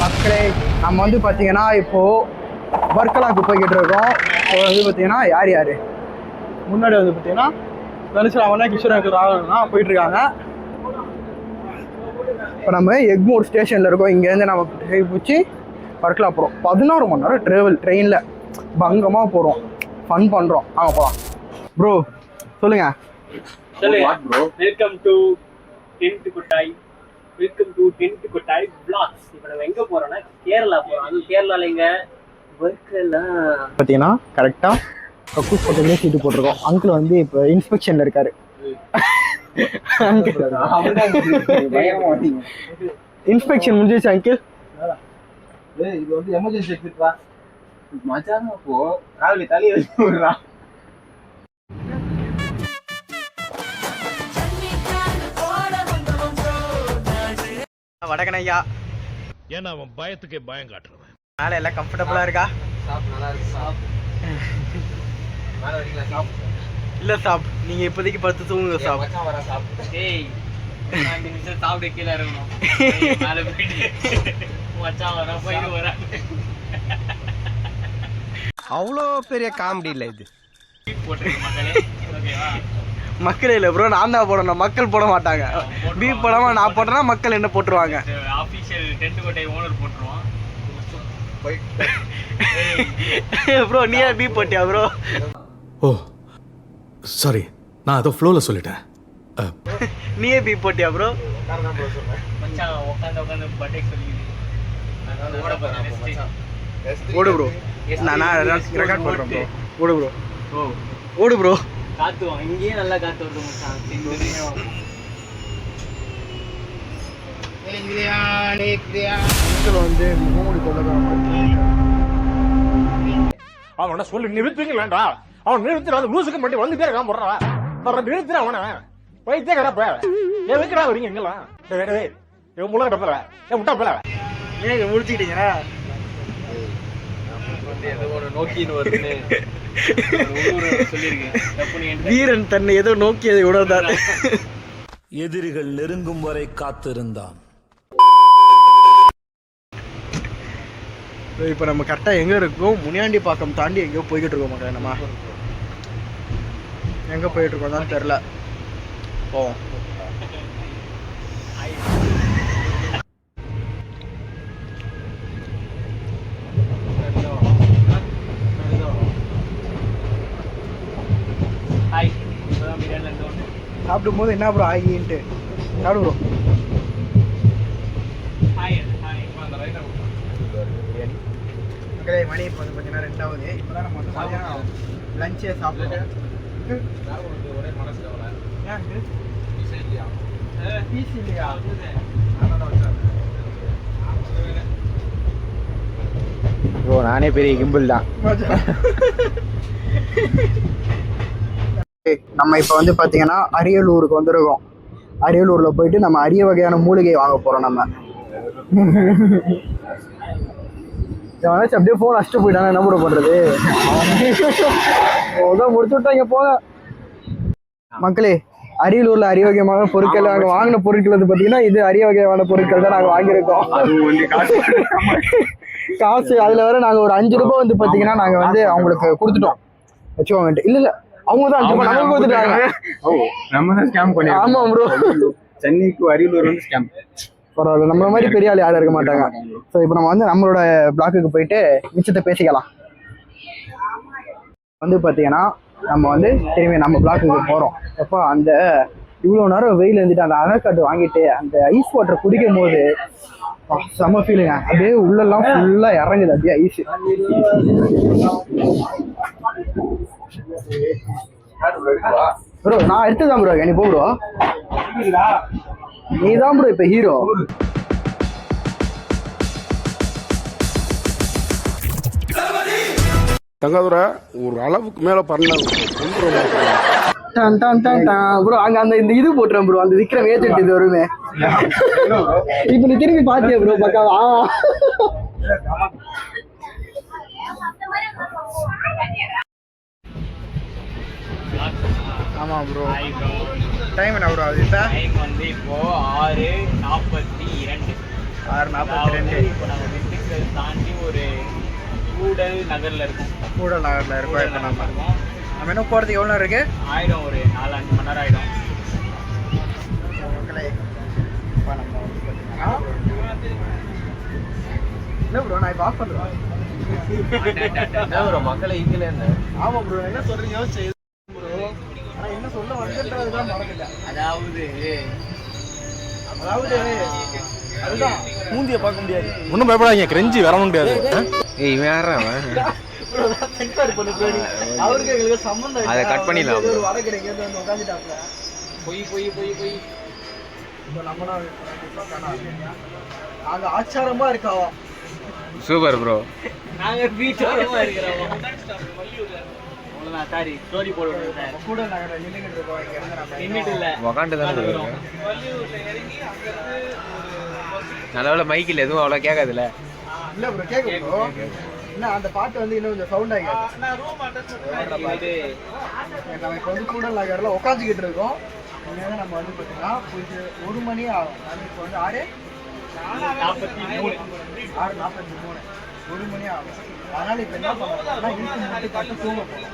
மக்களே நம்ம வந்து பார்த்தீங்கன்னா இப்போது வர்க்கலாக்கு போய்கிட்டு இருக்கோம். இப்போ வந்து பார்த்தீங்கன்னா யார் முன்னாடி வந்து பார்த்தீங்கன்னா தனுஷ் ராவணா கிஷோர் ராவணா போயிட்டுருக்காங்க. இப்போ நம்ம எக்மோர் ஸ்டேஷனில் இருக்கோம். இங்கேருந்து நம்ம பிடிச்சி வர்க்கலா போகிறோம். 16 மணி நேரம் ட்ராவல் ட்ரெயினில் பங்கமாக போகிறோம், ஃபன் பண்ணுறோம். வாங்க போகலாம். ப்ரோ சொல்லுங்கள். வெல்கம் டு டென்ட் கொட்டாய். வெல்கம் டு டென்ட் கொட்டாய் vlogs. இப்போ நம்ம எங்கே போகிறோம்னா கேரளா போகிறோம். அதுவும் கேரளாவில் எங்கே வர்க்கலா பார்த்தீங்கன்னா கரெக்டாக கக்கூஸ் பக்கத்துலேயே சீட்டு போட்டிருக்கோம். அங்கிள் வந்து இப்போ இன்ஸ்பெக்ஷனில் இருக்காரு. இன்ஸ்பெக்ஷன் முடிஞ்சிச்சு அங்கிள். இது வந்து எமர்ஜென்சி எக்ஸிட்ரா மச்சான். அப்போ ராவிலி தலையை வச்சு விடுறா. வடகனையா ஏன்னா அவன் பயத்துக்கே பயம் காட்டுறவன். மேலே எல்லாம் கம்ஃபர்டபுளாக இருக்கா? நல்லா இருக்கு சாப். மேலே வரீங்களா சாப்? இல்லை சாப், நீங்கள் இப்போதைக்கு படுத்து தூங்குங்க சாப். மச்சான் வரா சாப். டேய் 5 நிமிஷம் சாப்பிட கீழே இறங்கணும். மேலே போயிட்டு மச்சான் வர போயிட்டு வர. அவ்வளோ பெரிய காமெடி இல்லை இது. போட்டுருக்கு மக்களே. ஓகேவா? மக்களே இல்லை ப்ரோ, நான் தான் போடணும், மக்கள் போட மாட்டாங்க. பீப் போடாமல் நான் போட்டேன்னா மக்கள் என்ன போட்டுருவாங்க. ஆஃபீஷியல் டென்ட் கொட்டை ஓனர் போட்டுருவான் ப்ரோ. நீ ஏன் பீப் போட்டியா ப்ரோ? ஓ சாரி, நான் அதை ஃப்ளோவில் சொல்லிட்டேன். நீயே பீப் போட்டியா ப்ரோ? மச்சான் உட்காந்து பட்டே சொல்லிடுது. ஓடு ப்ரோ, நான் ரெக்கார்ட் பண்ணுறேன் ப்ரோ. ஓடு ப்ரோ, ஓடு ப்ரோ. காத்து வாங்க, இங்கேயே நல்லா காத்து வருது மச்சான். வந்து மூடி அவனை சொல்லி நிறுத்துங்களேன்டா. அவன் நிறுத்தின அந்த லூசுக்கு மட்டும் வந்து பேர் நான் போடுறான். அவன் நிறுத்தின அவனை வைத்தே கடப்ப எதுக்குடா வரீங்க எங்கெல்லாம்? முள்ள கட்டப்பல முட்டா போல ஏங்க முடிச்சுக்கிட்டீங்களா? வீரன் தன்னை ஏதோ நோக்கியதை உணர்ந்தார். எதிரிகள் நெருங்கும் வரை காத்திருந்தான். இப்போ நம்ம கரெக்டாக எங்கே இருக்கோம்? முனியாண்டி பாக்கம் தாண்டி எங்கேயோ போய்கிட்டு இருக்கோம் மக்கள். நம்ம எங்கே போயிட்டு இருக்கோம் தான் தெரில. போவோம். சாப்பிடும் போது என்ன ப்ரோ ஆகின்ட்டு சாப்பிடு ப்ரோ. மக்களே மணி இப்போ வந்து பார்த்தீங்கன்னா 2ஆவது. இப்போ தான் நம்ம வந்து மதியானம் லஞ்சே சாப்பிடுவோம். பீஸ் இல்லையா? ப்ரோ நானே பெரிய கிம்பிள் தான். நம்ம இப்போ வந்து பார்த்தீங்கன்னா அரியலூருக்கு வந்துருக்கோம். அரியலூரில் போயிட்டு நம்ம அரிய வகையான மூலிகை வாங்க போகிறோம். நம்ம எவனாச்சும் அப்படியே ஃபோன் அடிச்சுட்டு போயிட்டானா என்ன கூட பண்ணுறது? அதான் முடிச்சு விட்டாங்க போக. மக்களே அரியலூரில் அரிய வகையான பொருட்கள் நாங்கள் வாங்கின பொருட்கள் வந்து பார்த்தீங்கன்னா இது அரிய வகையான பொருட்கள் தான் நாங்கள் வாங்கியிருக்கோம். காசு அதில் வேற நாங்கள் ஒரு 5 ரூபாய் வந்து பார்த்தீங்கன்னா நாங்கள் வந்து அவங்களுக்கு கொடுத்துட்டோம் வச்சுக்கோங்கன்ட்டு. இல்லை அவங்க தான் 5 ரூபாய் நமக்கு கொடுத்துட்டாங்க. நம்ம தான் ஸ்கேம் பண்ணி. ஆமாம் ப்ரோ, சென்னைக்கு அரியலூர் வந்து ஸ்கேம். பரவாயில்ல, நம்மள மாதிரி பெரிய ஆள் யாரும் இருக்க மாட்டாங்க. ஸோ இப்போ நம்ம வந்து நம்மளோட பிளாக்குக்கு போயிட்டு மிச்சத்தை பேசிக்கலாம். வந்து பார்த்தீங்கன்னா நம்ம வந்து திரும்பி நம்ம பிளாக்குக்கு போகிறோம். அப்போ அந்த இவ்வளோ நேரம் வெயில் இருந்துட்டு அந்த அனக்காட்டு வாங்கிட்டு அந்த ஐஸ் வாட்டர் குடிக்கும் போது செம்ம ஃபீலுங்க. அப்படியே உள்ளெல்லாம் ஃபுல்லாக இறங்குது அப்படியே ஐஸ். ப்ரோ நான் எடுத்துதான் ப்ரோ, நீ போ ப்ரோ. நீ தான் ப்ரோ இப்போ ஹீரோ. தங்காதுரை ஒரு அளவுக்கு மேல பண்ண ப்ரோ அங்க அந்த இந்த இது போட்டுறேன் ப்ரோ, அந்த விக்ரம் ஏத்துட்டு இது வருமே. இப்ப நீ திரும்பி பாத்தியா ப்ரோ பக்காவா? ஆமா ப்ரோ. டைம் என்ன ப்ரோ ஆகுது? டைம் வந்து இப்போ 6:42. 6:42. இப்போ நாங்கள் கிலோமீட்டர் தாண்டி ஒரு கூடல் நகர்ல இருக்கும். கூடல் நகரில் இருக்கோம் இப்போ நம்ம இன்னும் போகிறதுக்கு எவ்வளோ இருக்கு? ஆயிடும், ஒரு 4-5 மணி நேரம் ஆயிடும். மக்களே இப்போ நம்ம வந்து பார்த்தீங்கன்னா இல்லை ப்ரோ, நான் இப்போ ஆஃப் பண்ணுறேன். ப்ரோ மக்களை இங்கல என்ன ஆமாம் ப்ரோ, என்ன சொல்கிறீங்க யோசிச்சு ப்ரோ. ஆனால் என்ன சொல்ல வந்துன்றது தான் மறந்துட்டேன். அதாவது அதுதான் மூந்தியை பார்க்க முடியாது. ஒன்றும் பயப்படாதீங்க, கிரெஞ்சி வரணும் முடியாது. ஏய் இவன் யாரா அவன் அவருக்கு எங்களுக்கு சம்பந்தம் அதை cut பண்ணிடலாம். ஒரு வடக்கு எங்கேயாவது வந்து உட்காந்துட்டாப்ல. பொய் இப்போ நம்மனா நாங்கள் ஆச்சாரமா இருக்காவா. Super bro. நாங்க பீச்சோரமா இருக்கிறோம். அவ்வளவுதான், சாரி ஸ்டோரி போடுவோம் சார். கூட நகர நின்றுகிட்டு இருக்கோம். இங்க இருந்து நம்ம நின்றுட்டு இல்ல, உக்காண்டு தானே இருக்கோம். நல்ல மைக் இல்ல, எதுவும் அவ்வளோ கேட்காதுல்ல. இல்ல ப்ரோ, கேட்கும் ப்ரோ. என்ன அந்த பாட்டு வந்து இன்னும் கொஞ்சம் சவுண்ட் ஆகி நம்ம இப்போ வந்து கூடல் நகரில் உட்காந்துக்கிட்டு இருக்கோம். இங்கே நம்ம வந்து பார்த்தீங்கன்னா போயிட்டு 1 மணி ஆகும். அது இப்போ வந்து 6:43 1 மணி ஆகும். அதனால இப்போ என்ன பண்ணுறோம்னா இழுத்து மட்டும் காட்டு தூங்க போகிறோம்.